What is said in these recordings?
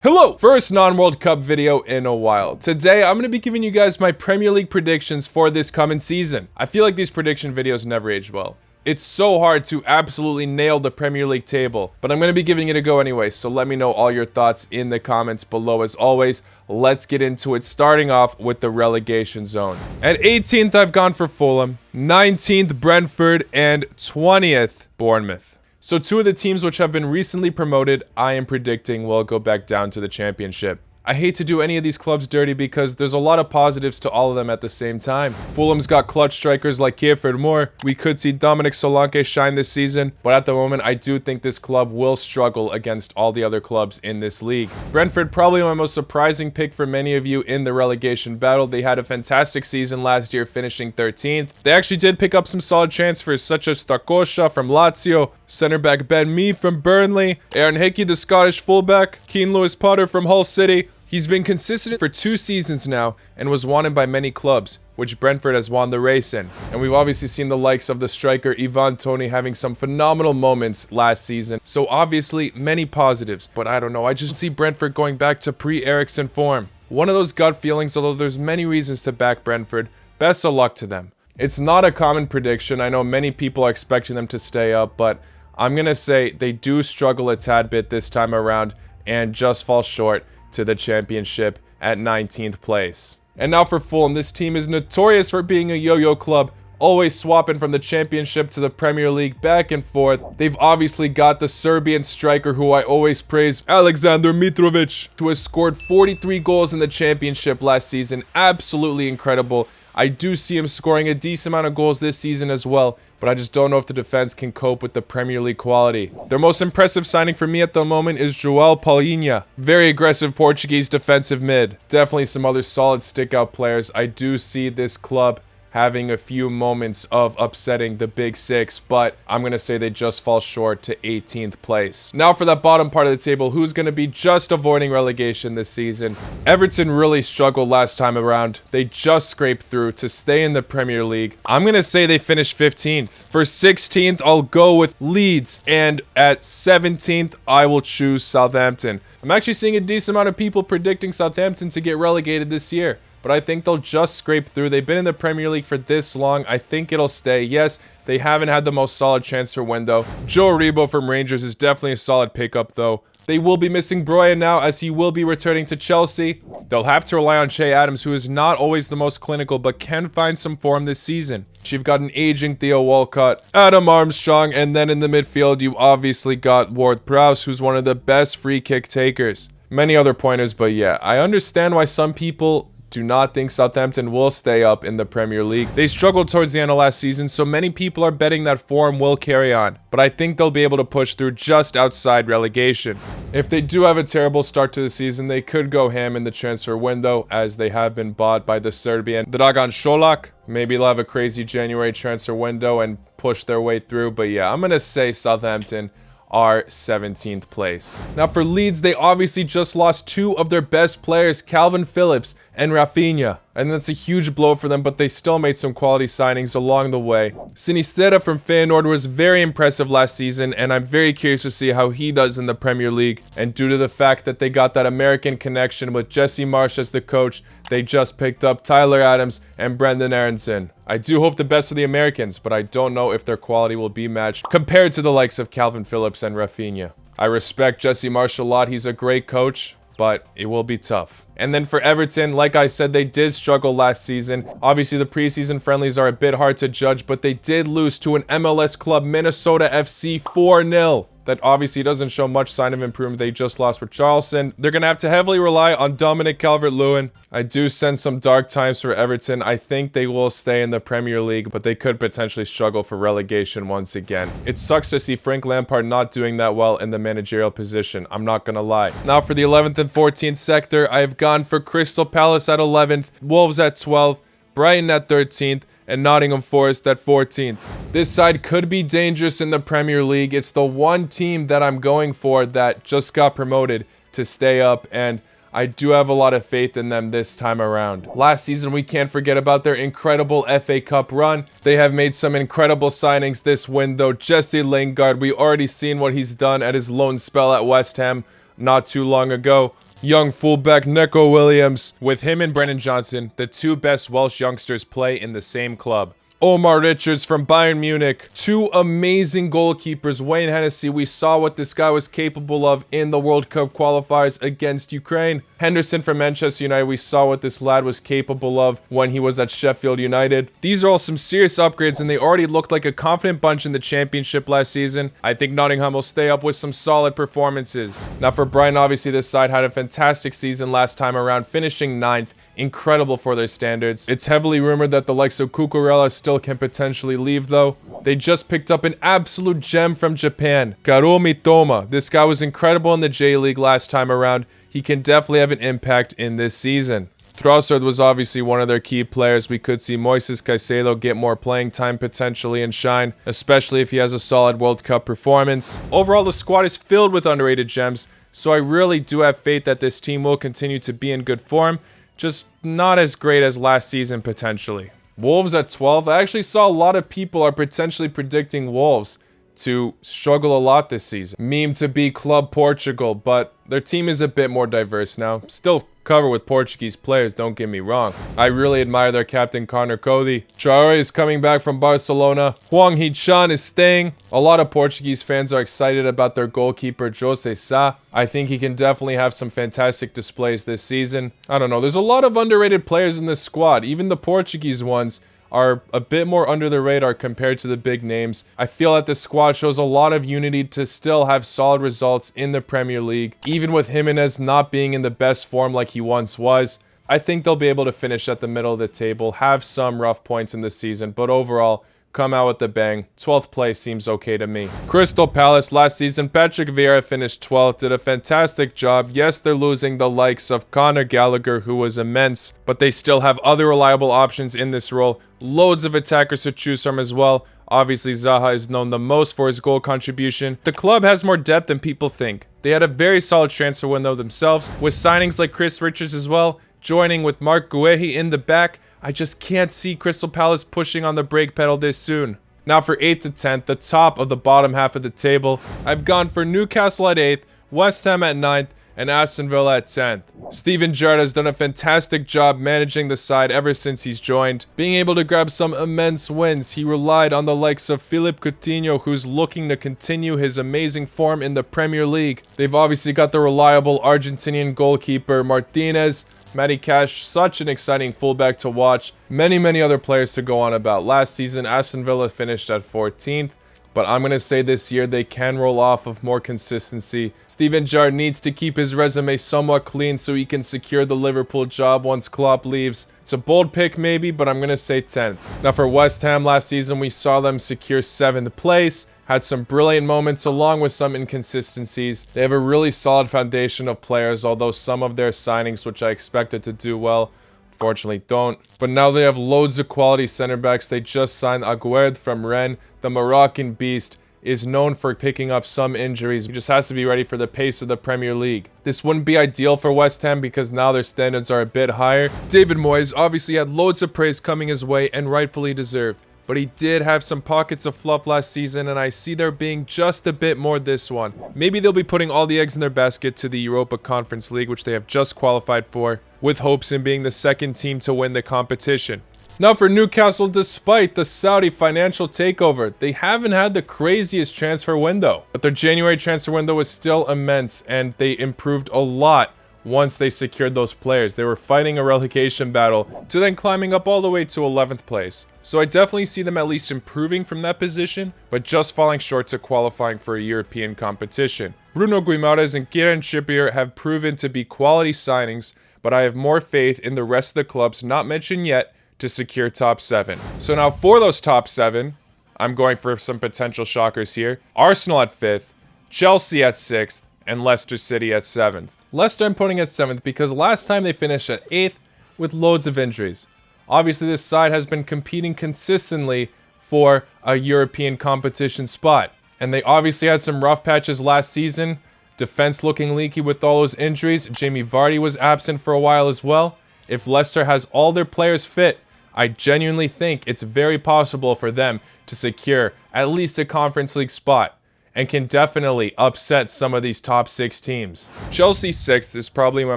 Hello! First non-World Cup video in a while. Today, I'm going to be giving you guys my Premier League predictions for this coming season. I feel like these prediction videos never age well. It's so hard to absolutely nail the Premier League table, but I'm going to be giving it a go anyway, so let me know all your thoughts in the comments below. As always, let's get into it, starting off with the relegation zone. At 18th, I've gone for Fulham, 19th, Brentford, and 20th, Bournemouth. So two of the teams which have been recently promoted, I am predicting will go back down to the championship. I hate to do any of these clubs dirty because there's a lot of positives to all of them at the same time. Fulham's got clutch strikers like Kiefer Moore. We could see Dominic Solanke shine this season, but at the moment, I do think this club will struggle against all the other clubs in this league. Brentford, probably my most surprising pick for many of you in the relegation battle. They had a fantastic season last year, finishing 13th. They actually did pick up some solid transfers, such as Starkosha from Lazio, center back Ben Mee from Burnley, Aaron Hickey, the Scottish fullback, Keane Lewis Potter from Hull City. He's been consistent for 2 seasons now and was wanted by many clubs, which Brentford has won the race in. And we've obviously seen the likes of the striker Ivan Toney having some phenomenal moments last season. So obviously many positives, but I don't know. I just see Brentford going back to pre-Eriksen form. One of those gut feelings, although there's many reasons to back Brentford. Best of luck to them. It's not a common prediction. I know many people are expecting them to stay up, but I'm going to say they do struggle a tad bit this time around and just fall short to the championship at 19th place. And now for Fulham, this team is notorious for being a yo-yo club, always swapping from the championship to the Premier League back and forth. They've obviously got the Serbian striker who I always praise, Aleksandar Mitrovic, who has scored 43 goals in the championship last season. Absolutely incredible. I do see him scoring a decent amount of goals this season as well, but I just don't know if the defense can cope with the Premier League quality. Their most impressive signing for me at the moment is João Palhinha. Very aggressive Portuguese defensive mid. Definitely some other solid stick-out players. I do see this club having a few moments of upsetting the Big Six, but I'm going to say they just fall short to 18th place. Now for that bottom part of the table, who's going to be just avoiding relegation this season? Everton really struggled last time around. They just scraped through to stay in the Premier League. I'm going to say they finished 15th. For 16th, I'll go with Leeds, and at 17th, I will choose Southampton. I'm actually seeing a decent amount of people predicting Southampton to get relegated this year, but I think they'll just scrape through. They've been in the Premier League for this long. I think it'll stay. Yes, they haven't had the most solid transfer window. Joe Aribo from Rangers is definitely a solid pickup, though. They will be missing Bryan now, as he will be returning to Chelsea. They'll have to rely on Che Adams, who is not always the most clinical, but can find some form this season. You've got an aging Theo Walcott, Adam Armstrong, and then in the midfield, you obviously got Ward-Prowse, who's one of the best free kick takers. Many other pointers, but yeah, I understand why some people do not think Southampton will stay up in the Premier League. They struggled towards the end of last season, so many people are betting that form will carry on. But I think they'll be able to push through just outside relegation. If they do have a terrible start to the season, they could go ham in the transfer window, as they have been bought by the Serbian Dragan Šolak. Maybe they'll have a crazy January transfer window and push their way through. But yeah, I'm going to say Southampton are 17th place. Now for Leeds, they obviously just lost 2 of their best players, Calvin Phillips and Rafinha. And that's a huge blow for them, but they still made some quality signings along the way. Sinisterra from Feyenoord was very impressive last season, and I'm very curious to see how he does in the Premier League. And due to the fact that they got that American connection with Jesse Marsch as the coach, they just picked up Tyler Adams and Brendan Aronson. I do hope the best for the Americans, but I don't know if their quality will be matched compared to the likes of Calvin Phillips and Rafinha. I respect Jesse Marsch a lot. He's a great coach, but it will be tough. And then for Everton, like I said, they did struggle last season. Obviously, the preseason friendlies are a bit hard to judge, but they did lose to an MLS club, Minnesota FC, 4-0. That obviously doesn't show much sign of improvement. They just lost with Charleston. They're going to have to heavily rely on Dominic Calvert-Lewin. I do sense some dark times for Everton. I think they will stay in the Premier League, but they could potentially struggle for relegation once again. It sucks to see Frank Lampard not doing that well in the managerial position. I'm not going to lie. Now for the 11th and 14th sector, I have gone for Crystal Palace at 11th, Wolves at 12th, Brighton at 13th, and Nottingham Forest at 14th. This side could be dangerous in the Premier League. It's the one team that I'm going for that just got promoted to stay up, and I do have a lot of faith in them this time around. Last season, we can't forget about their incredible FA Cup run. They have made some incredible signings this window. Jesse Lingard, we already seen what he's done at his loan spell at West Ham not too long ago. Young fullback Neco Williams. With him and Brennan Johnson, the two best Welsh youngsters play in the same club. Omar Richards from Bayern Munich. Two amazing goalkeepers. Wayne Hennessy, we saw what this guy was capable of in the World Cup qualifiers against Ukraine. Henderson from Manchester United, we saw what this lad was capable of when he was at Sheffield United. These are all some serious upgrades, and they already looked like a confident bunch in the championship last season. I think Nottingham will stay up with some solid performances. Now for Brighton, obviously this side had a fantastic season last time around, finishing 9th. Incredible for their standards. It's heavily rumored that the likes of Cucurella still can potentially leave though. They just picked up an absolute gem from Japan, Kaoru Mitoma. This guy was incredible in the J-League last time around. He can definitely have an impact in this season. Trossard was obviously one of their key players. We could see Moises Caicedo get more playing time potentially and shine, especially if he has a solid World Cup performance. Overall, the squad is filled with underrated gems, so I really do have faith that this team will continue to be in good form. Just not as great as last season potentially. Wolves at 12. I actually saw a lot of people are potentially predicting Wolves to struggle a lot this season. Meme to be Club Portugal, but their team is a bit more diverse now. Still covered with Portuguese players, don't get me wrong. I really admire their captain Connor Cody. Traore is coming back from Barcelona. Hwang Hee-chan is staying. A lot of Portuguese fans are excited about their goalkeeper Jose Sa. I think he can definitely have some fantastic displays this season. I don't know, there's a lot of underrated players in this squad. Even the Portuguese ones are a bit more under the radar compared to the big names. I feel that this squad shows a lot of unity to still have solid results in the Premier League. Even with Jimenez not being in the best form like he once was, I think they'll be able to finish at the middle of the table, have some rough points in the season, but overall, come out with a bang. 12th place seems okay to me. Crystal Palace last season, Patrick Vieira finished 12th, did a fantastic job. Yes, they're losing the likes of Conor Gallagher, who was immense, but they still have other reliable options in this role. Loads of attackers to choose from as well. Obviously, Zaha is known the most for his goal contribution. The club has more depth than people think. They had a very solid transfer window themselves, with signings like Chris Richards as well, joining with Mark Guehi in the back. I just can't see Crystal Palace pushing on the brake pedal this soon. Now for 8th to 10th, the top of the bottom half of the table, I've gone for Newcastle at 8th, West Ham at 9th, and Aston Villa at 10th. Steven Gerrard has done a fantastic job managing the side ever since he's joined. Being able to grab some immense wins, he relied on the likes of Philippe Coutinho, who's looking to continue his amazing form in the Premier League. They've obviously got the reliable Argentinian goalkeeper Martinez, Matty Cash, such an exciting fullback to watch. Many other players to go on about. Last season, Aston Villa finished at 14th. But I'm going to say this year they can roll off of more consistency. Steven Gerrard needs to keep his resume somewhat clean so he can secure the Liverpool job once Klopp leaves. It's a bold pick maybe, but I'm going to say 10th. Now for West Ham last season, we saw them secure 7th place. Had some brilliant moments along with some inconsistencies. They have a really solid foundation of players, although some of their signings, which I expected to do well, unfortunately don't. But now they have loads of quality center backs. They just signed Aguerd from Rennes. The Moroccan beast is known for picking up some injuries. He just has to be ready for the pace of the Premier League. This wouldn't be ideal for West Ham because now their standards are a bit higher. David Moyes obviously had loads of praise coming his way and rightfully deserved. But he did have some pockets of fluff last season, and I see there being just a bit more this one. Maybe they'll be putting all the eggs in their basket to the Europa Conference League, which they have just qualified for, with hopes in being the second team to win the competition. Now for Newcastle, despite the Saudi financial takeover, they haven't had the craziest transfer window. But their January transfer window was still immense, and they improved a lot once they secured those players. They were fighting a relegation battle to then climbing up all the way to 11th place. So I definitely see them at least improving from that position, but just falling short to qualifying for a European competition. Bruno Guimaraes and Kieran Trippier have proven to be quality signings, but I have more faith in the rest of the clubs not mentioned yet to secure top 7. So now for those top 7, I'm going for some potential shockers here. Arsenal at 5th, Chelsea at 6th, and Leicester City at 7th. Leicester I'm putting at 7th because last time they finished at 8th with loads of injuries. Obviously this side has been competing consistently for a European competition spot. And they obviously had some rough patches last season. Defense looking leaky with all those injuries. Jamie Vardy was absent for a while as well. If Leicester has all their players fit, I genuinely think it's very possible for them to secure at least a Conference League spot. and can definitely upset some of these top 6 teams. Chelsea 6th is probably my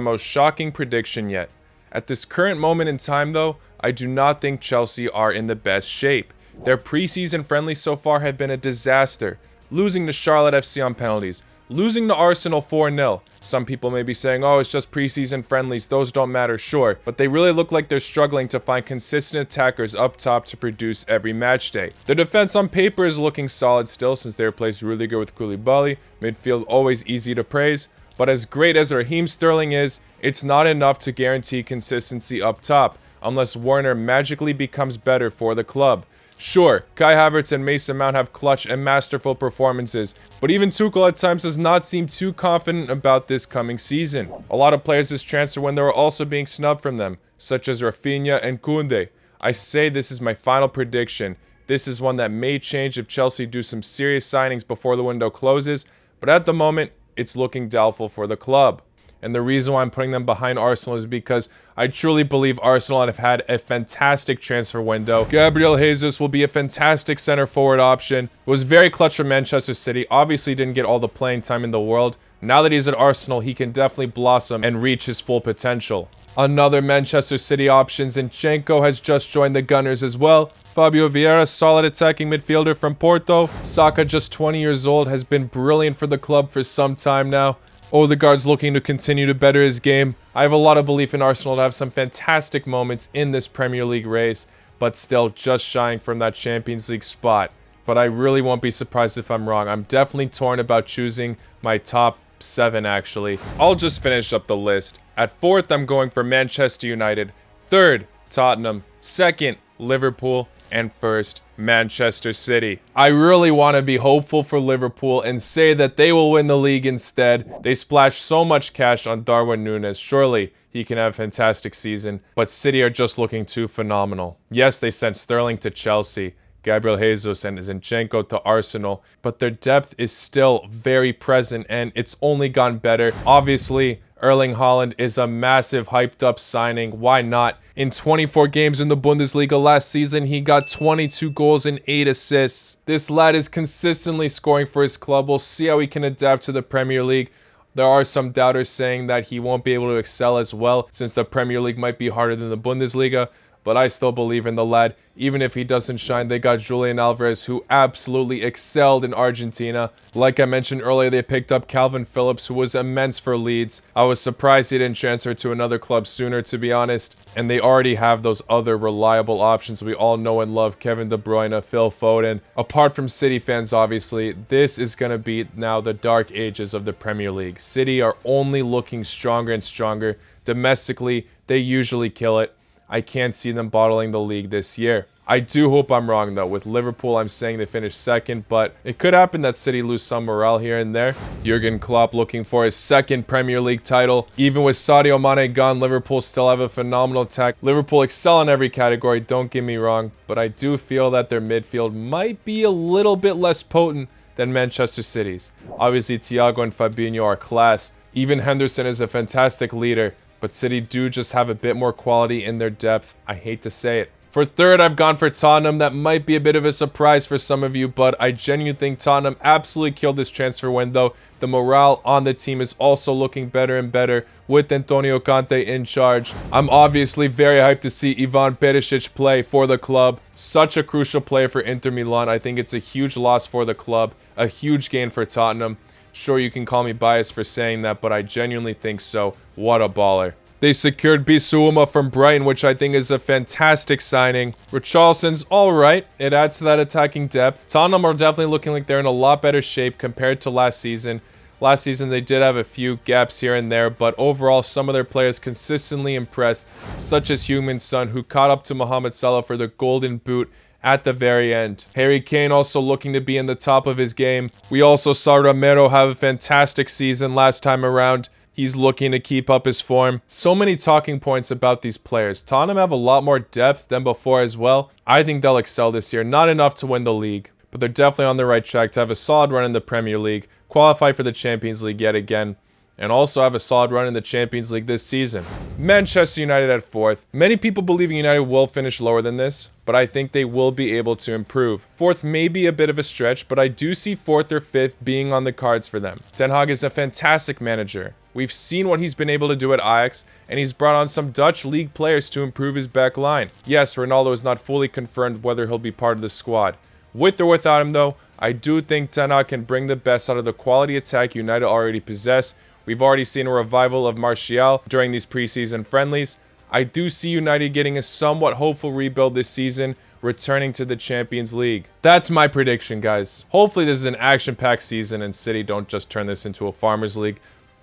most shocking prediction yet. At this current moment in time though, I do not think Chelsea are in the best shape. Their preseason friendlies so far have been a disaster, losing to Charlotte FC on penalties, losing to Arsenal 4-0. Some people may be saying, oh, it's just preseason friendlies, those don't matter, sure. But they really look like they're struggling to find consistent attackers up top to produce every match day. Their defense on paper is looking solid still since they replaced Rudiger with Koulibaly. Midfield always easy to praise. But as great as Raheem Sterling is, it's not enough to guarantee consistency up top, unless Werner magically becomes better for the club. Sure, Kai Havertz and Mason Mount have clutch and masterful performances, but even Tuchel at times does not seem too confident about this coming season. A lot of players this transfer window are also being snubbed from them, such as Rafinha and Koundé. I say this is my final prediction. This is one that may change if Chelsea do some serious signings before the window closes, but at the moment, it's looking doubtful for the club. And the reason why I'm putting them behind Arsenal is because I truly believe Arsenal have had a fantastic transfer window. Gabriel Jesus will be a fantastic center forward option. Was very clutch for Manchester City. Obviously didn't get all the playing time in the world. Now that he's at Arsenal, he can definitely blossom and reach his full potential. Another Manchester City option, Zinchenko, has just joined the Gunners as well. Fabio Vieira, solid attacking midfielder from Porto. Saka, just 20 years old, has been brilliant for the club for some time now. Odegaard's looking to continue to better his game. I have a lot of belief in Arsenal to have some fantastic moments in this Premier League race, but still just shying from that Champions League spot. But I really won't be surprised if I'm wrong. I'm definitely torn about choosing my top 7 actually. I'll just finish up the list. At 4th, I'm going for Manchester United. 3rd, Tottenham. 2nd, Liverpool. And 1st, Manchester City. I really want to be hopeful for Liverpool and say that they will win the league instead. They splashed so much cash on Darwin Núñez. Surely he can have a fantastic season. But City are just looking too phenomenal. Yes, they sent Sterling to Chelsea, Gabriel Jesus and Zinchenko to Arsenal, but their depth is still very present and it's only gone better. Obviously, Erling Haaland is a massive hyped up signing. Why not? In 24 games in the Bundesliga last season, he got 22 goals and 8 assists. This lad is consistently scoring for his club. We'll see how he can adapt to the Premier League. There are some doubters saying that he won't be able to excel as well since the Premier League might be harder than the Bundesliga. But I still believe in the lad. Even if he doesn't shine, they got Julian Alvarez, who absolutely excelled in Argentina. Like I mentioned earlier, they picked up Calvin Phillips, who was immense for Leeds. I was surprised he didn't transfer to another club sooner, to be honest. And they already have those other reliable options we all know and love, Kevin De Bruyne, Phil Foden. Apart from City fans, obviously, this is going to be now the dark ages of the Premier League. City are only looking stronger and stronger. Domestically, they usually kill it. I can't see them bottling the league this year. I do hope I'm wrong though. With Liverpool, I'm saying they finish 2nd, but it could happen that City lose some morale here and there. Jurgen Klopp looking for his 2nd Premier League title. Even with Sadio Mane gone, Liverpool still have a phenomenal attack. Liverpool excel in every category, don't get me wrong, but I do feel that their midfield might be a little bit less potent than Manchester City's. Obviously, Thiago and Fabinho are class. Even Henderson is a fantastic leader. But City do just have a bit more quality in their depth. I hate to say it. For 3rd, I've gone for Tottenham. That might be a bit of a surprise for some of you, but I genuinely think Tottenham absolutely killed this transfer window. The morale on the team is also looking better and better with Antonio Conte in charge. I'm obviously very hyped to see Ivan Perisic play for the club. Such a crucial player for Inter Milan. I think it's a huge loss for the club, a huge gain for Tottenham. Sure, you can call me biased for saying that, but I genuinely think so. What a baller. They secured Bissouma from Brighton, which I think is a fantastic signing. Richarlison's alright. It adds to that attacking depth. Tottenham are definitely looking like they're in a lot better shape compared to last season. Last season, they did have a few gaps here and there, but overall, some of their players consistently impressed, such as Heung-min Son, who caught up to Mohamed Salah for the Golden Boot at the very end. Harry Kane also looking to be in the top of his game. We also saw Romero have a fantastic season last time around. He's looking to keep up his form. So many talking points about these players. Tottenham have a lot more depth than before as well. I think they'll excel this year. Not enough to win the league, but they're definitely on the right track to have a solid run in the Premier League, qualify for the Champions League yet again. and also have a solid run in the Champions League this season. Manchester United at 4th. Many people believing United will finish lower than this, but I think they will be able to improve. 4th may be a bit of a stretch, but I do see 4th or 5th being on the cards for them. Ten Hag is a fantastic manager. We've seen what he's been able to do at Ajax, and he's brought on some Dutch league players to improve his back line. Yes, Ronaldo is not fully confirmed whether he'll be part of the squad. With or without him though, I do think Ten Hag can bring the best out of the quality attack United already possess. We've already seen a revival of Martial during these preseason friendlies. I do see United getting a somewhat hopeful rebuild this season, returning to the Champions League. That's my prediction, guys. Hopefully this is an action-packed season and City don't just turn this into a Farmers League.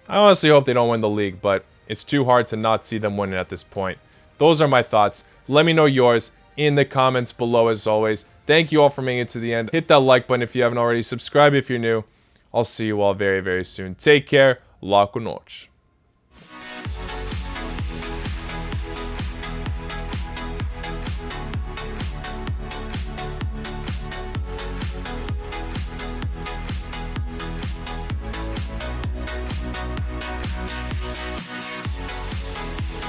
I honestly hope they don't win the league, but it's too hard to not see them winning at this point. Those are my thoughts. Let me know yours in the comments below as always. Thank you all for making it to the end. Hit that like button if you haven't already. Subscribe if you're new. I'll see you all very, very soon. Take care. La con noche.